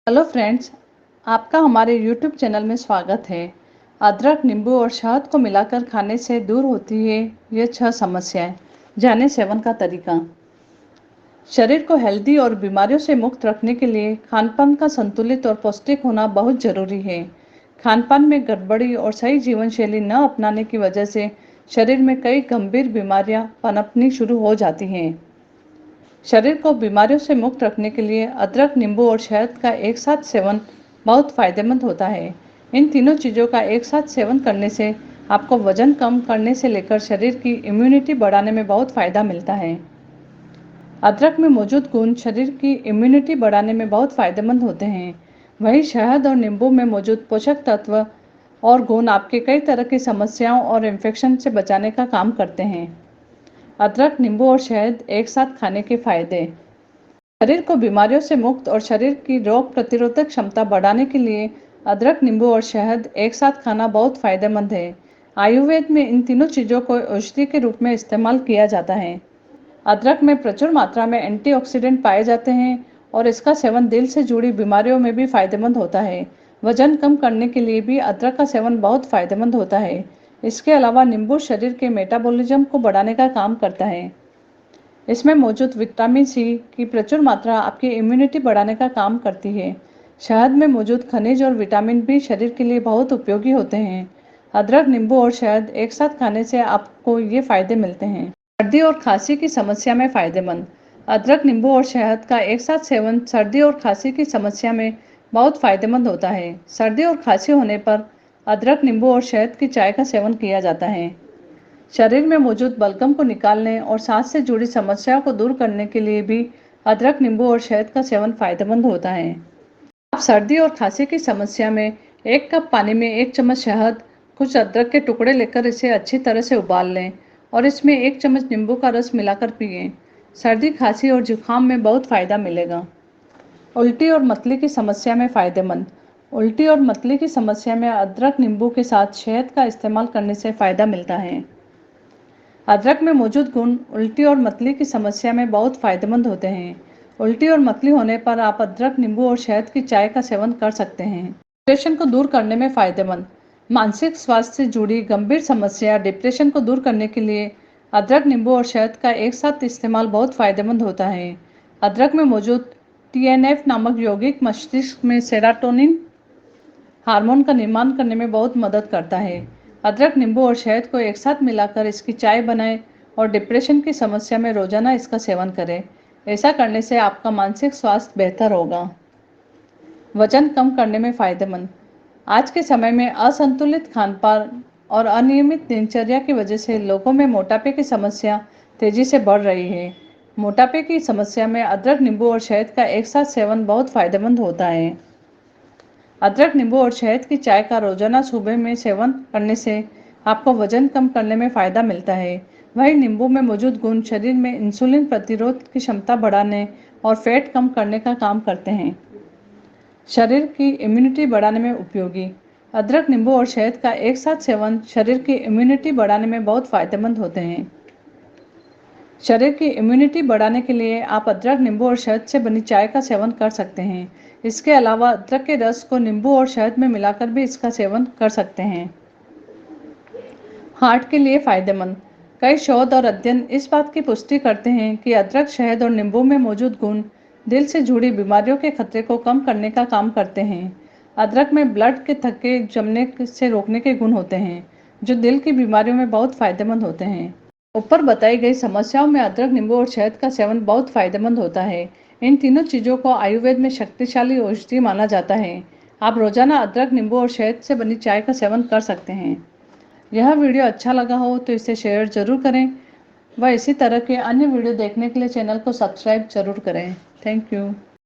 Hello friends, आपका हमारे YouTube channel में स्वागत है। अदरक, नींबू और शहद को मिलाकर खाने से दूर होती है ये 6 समस्याएं। जाने सेवन का तरीका। शरीर को हेल्दी और बीमारियों से मुक्त रखने के लिए खानपान का संतुलित और पौष्टिक होना बहुत जरूरी है। खानपान में गड़बड़ी और सही जीवन शैली न अपनाने की वजह से शरीर में कई गंभीर बीमारियां पनपनी शुरू हो जाती हैं। शरीर को बीमारियों से मुक्त रखने के लिए अदरक, नींबू और शहद का एक साथ सेवन बहुत फायदेमंद होता है। इन तीनों चीज़ों का एक साथ सेवन करने से आपको वजन कम करने से लेकर शरीर की इम्यूनिटी बढ़ाने में बहुत फ़ायदा मिलता है। अदरक में मौजूद गुण शरीर की इम्यूनिटी बढ़ाने में बहुत फायदेमंद होते हैं। वहीं शहद और नींबू में मौजूद पोषक तत्व और गुण आपके कई तरह की समस्याओं और इन्फेक्शन से बचाने का काम करते हैं। अदरक, नींबू और शहद एक साथ खाने के फायदे। शरीर को बीमारियों से मुक्त और शरीर की रोग प्रतिरोधक क्षमता बढ़ाने के लिए अदरक, नींबू और शहद एक साथ खाना बहुत फायदेमंद है। आयुर्वेद में इन तीनों चीज़ों को औषधि के रूप में इस्तेमाल किया जाता है। अदरक में प्रचुर मात्रा में एंटीऑक्सीडेंट पाए जाते हैं और इसका सेवन दिल से जुड़ी बीमारियों में भी फायदेमंद होता है। वजन कम करने के लिए भी अदरक का सेवन बहुत फायदेमंद होता है। इसके अलावा नींबू शरीर के मेटाबॉलिज्म को बढ़ाने का काम करता है। इसमें मौजूद विटामिन सी की प्रचुर मात्रा आपकी इम्यूनिटी बढ़ाने का काम करती है। शहद में मौजूद खनिज और विटामिन भी शरीर के लिए बहुत उपयोगी होते हैं। अदरक, नींबू और शहद एक साथ खाने से आपको ये फायदे मिलते हैं। सर्दी और खांसी की समस्या में फायदेमंद। अदरक, नींबू और शहद का एक साथ सेवन सर्दी और खांसी की समस्या में बहुत फायदेमंद होता है। सर्दी और खांसी होने पर अदरक, नींबू और शहद की चाय का सेवन किया जाता है। शरीर में मौजूद बलगम को निकालने और सांस से जुड़ी समस्याओं को दूर करने के लिए भी अदरक, नींबू और शहद का सेवन फायदेमंद होता है। आप सर्दी और खांसी की समस्या में 1 कप पानी में 1 चम्मच शहद, कुछ अदरक के टुकड़े लेकर इसे अच्छी तरह से उबाल लें और इसमें 1 चम्मच नींबू का रस मिलाकर पिएं। सर्दी, खांसी और जुकाम में बहुत फायदा मिलेगा। उल्टी और मतली की समस्या में फायदेमंद। उल्टी और मतली की समस्या में अदरक, नींबू के साथ शहद का इस्तेमाल करने से फायदा मिलता है। अदरक में मौजूद गुण उल्टी और मतली की समस्या में बहुत फायदेमंद होते हैं। उल्टी और मतली होने पर आप अदरक, नींबू और शहद की चाय का सेवन कर सकते हैं। डिप्रेशन को दूर करने में फायदेमंद। मानसिक स्वास्थ्य से जुड़ी गंभीर समस्या डिप्रेशन को दूर करने के लिए अदरक, नींबू और शहद का एक साथ इस्तेमाल बहुत फायदेमंद होता है। अदरक में मौजूद TNF नामक यौगिक मस्तिष्क में सेरोटोनिन हार्मोन का निर्माण करने में बहुत मदद करता है। अदरक, नींबू और शहद को एक साथ मिलाकर इसकी चाय बनाएं और डिप्रेशन की समस्या में रोजाना इसका सेवन करें। ऐसा करने से आपका मानसिक स्वास्थ्य बेहतर होगा। वजन कम करने में फायदेमंद। आज के समय में असंतुलित खानपान और अनियमित दिनचर्या की वजह से लोगों में मोटापे की समस्या तेजी से बढ़ रही है। मोटापे की समस्या में अदरक, नींबू और शहद का एक साथ सेवन बहुत फायदेमंद होता है। अदरक, नींबू और शहद की चाय का रोजाना सुबह में सेवन करने से आपको वजन कम करने में फायदा मिलता है। वहीं नींबू में मौजूद गुण शरीर में इंसुलिन प्रतिरोध की क्षमता बढ़ाने और फैट कम करने का काम करते हैं। शरीर की इम्यूनिटी बढ़ाने में उपयोगी। अदरक, नींबू और शहद का एक साथ सेवन शरीर की इम्यूनिटी बढ़ाने में बहुत फायदेमंद होते हैं। शरीर की इम्यूनिटी बढ़ाने के लिए आप अदरक, नींबू और शहद से बनी चाय का सेवन कर सकते हैं। इसके अलावा अदरक के रस को नींबू और शहद में मिलाकर भी इसका सेवन कर सकते हैं। हार्ट के लिए फायदेमंद। कई शोध और अध्ययन इस बात की पुष्टि करते हैं कि अदरक, शहद और नींबू में मौजूद गुण दिल से जुड़ी बीमारियों के खतरे को कम करने का काम करते हैं। अदरक में ब्लड के थक्के जमने से रोकने के गुण होते हैं, जो दिल की बीमारियों में बहुत फायदेमंद होते हैं। ऊपर बताई गई समस्याओं में अदरक, नींबू और शहद का सेवन बहुत फायदेमंद होता है। इन तीनों चीज़ों को आयुर्वेद में शक्तिशाली औषधि माना जाता है। आप रोजाना अदरक, नींबू और शहद से बनी चाय का सेवन कर सकते हैं। यह वीडियो अच्छा लगा हो तो इसे शेयर जरूर करें व इसी तरह के अन्य वीडियो देखने के लिए चैनल को सब्सक्राइब जरूर करें। Thank you.